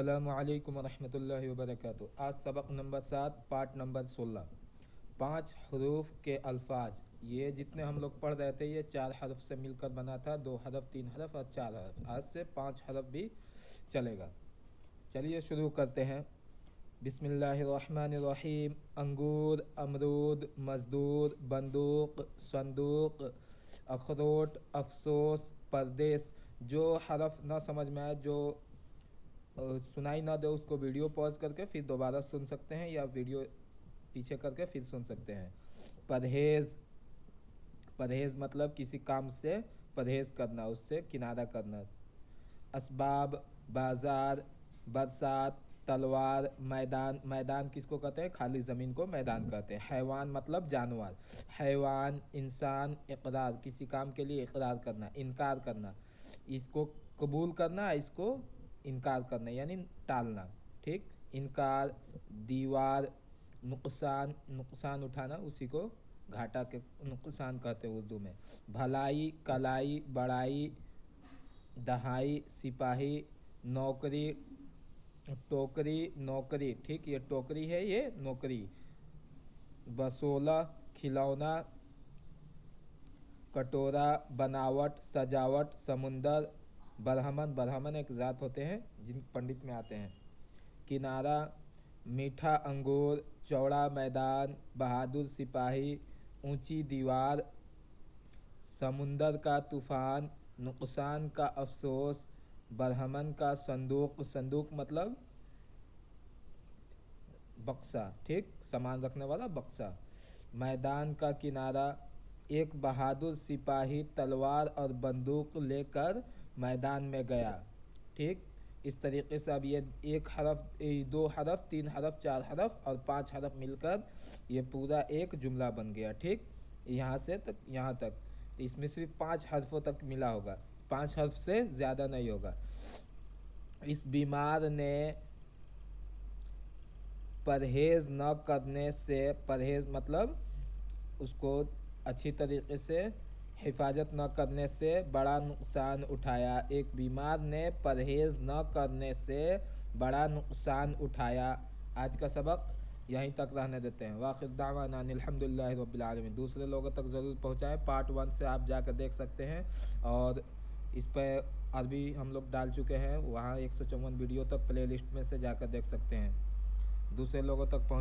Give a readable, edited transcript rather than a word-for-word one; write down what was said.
अस्सलामु अलैकुम वरहमतुल्लाहि वबरकातुहू। आज सबक नंबर 7 पार्ट नंबर 16। 5 हरूफ के अल्फाज। ये जितने हम लोग पढ़ रहे थे ये 4 हरफ से मिलकर बना था, 2 हरफ, 3 हरफ और 4 हरफ। आज से 5 हरफ भी चलेगा। चलिए शुरू करते हैं। बिस्मिल्लाहिर्रहमानिर्रहीम। अंगूर, अमरूद, मजदूर, बंदूक, संदूक, अखरोट, अफसोस, परदेस। जो हरफ ना समझ में आए, जो सुनाई ना दे, उसको वीडियो पॉज करके फिर दोबारा सुन सकते हैं या वीडियो पीछे करके फिर सुन सकते हैं। परहेज़, परहेज़ मतलब किसी काम से परहेज़ करना, उससे किनारा करना। असबाब, बाज़ार, बरसात, तलवार, मैदान। मैदान किसको कहते हैं? खाली ज़मीन को मैदान कहते हैं। हैवान मतलब जानवर। हैवान, इंसान, इकरार किसी काम के लिए इकरार करना, इनकार करना, इसको कबूल करना, इसको इनकार करना यानी टालना। ठीक, इनकार। दीवार, नुकसान, नुकसान उठाना, उसी को घाटा के नुकसान कहते हैं उर्दू में। भलाई, कलाई, बड़ाई, दहाई, सिपाही, नौकरी, टोकरी, नौकरी। ठीक, ये टोकरी है, ये नौकरी। बसोला, खिलौना, कटोरा, बनावट, सजावट, समुंदर। बरहमन, बरहमन एक ज़ात होते हैं जिन पंडित में आते हैं। किनारा, मीठा अंगूर, चौड़ा मैदान, बहादुर सिपाही, ऊंची दीवार। समुंदर का तूफान, नुकसान का अफसोस, बरहमन का संदूक। संदूक मतलब बक्सा। ठीक, सामान रखने वाला बक्सा। मैदान का किनारा, एक बहादुर सिपाही तलवार और बंदूक लेकर मैदान में गया। ठीक, इस तरीके से अब ये एक हरफ, 2 हरफ, 3 हरफ, 4 हरफ और 5 हरफ मिलकर ये पूरा एक जुमला बन गया। ठीक, यहाँ से तक यहाँ तक। तो इसमें सिर्फ 5 हरफों तक मिला होगा, 5 हरफ से ज़्यादा नहीं होगा। इस बीमार ने परहेज़ न करने से, परहेज़ मतलब उसको अच्छी तरीके से हिफाजत न करने से बड़ा नुकसान उठाया। एक बीमार ने परहेज़ न करने से बड़ा नुकसान उठाया। आज का सबक यहीं तक रहने देते हैं। वाखिर दावाना अनिल हम्दुलिल्लाहि रब्बिल आलमीन। दूसरे लोगों तक ज़रूर पहुँचाएँ। पार्ट 1 से आप जाकर देख सकते हैं और इस पर अरबी हम लोग डाल चुके हैं, वहाँ 154 वीडियो तक प्ले लिस्ट में से जाकर देख सकते हैं। दूसरे लोगों तक पहुँच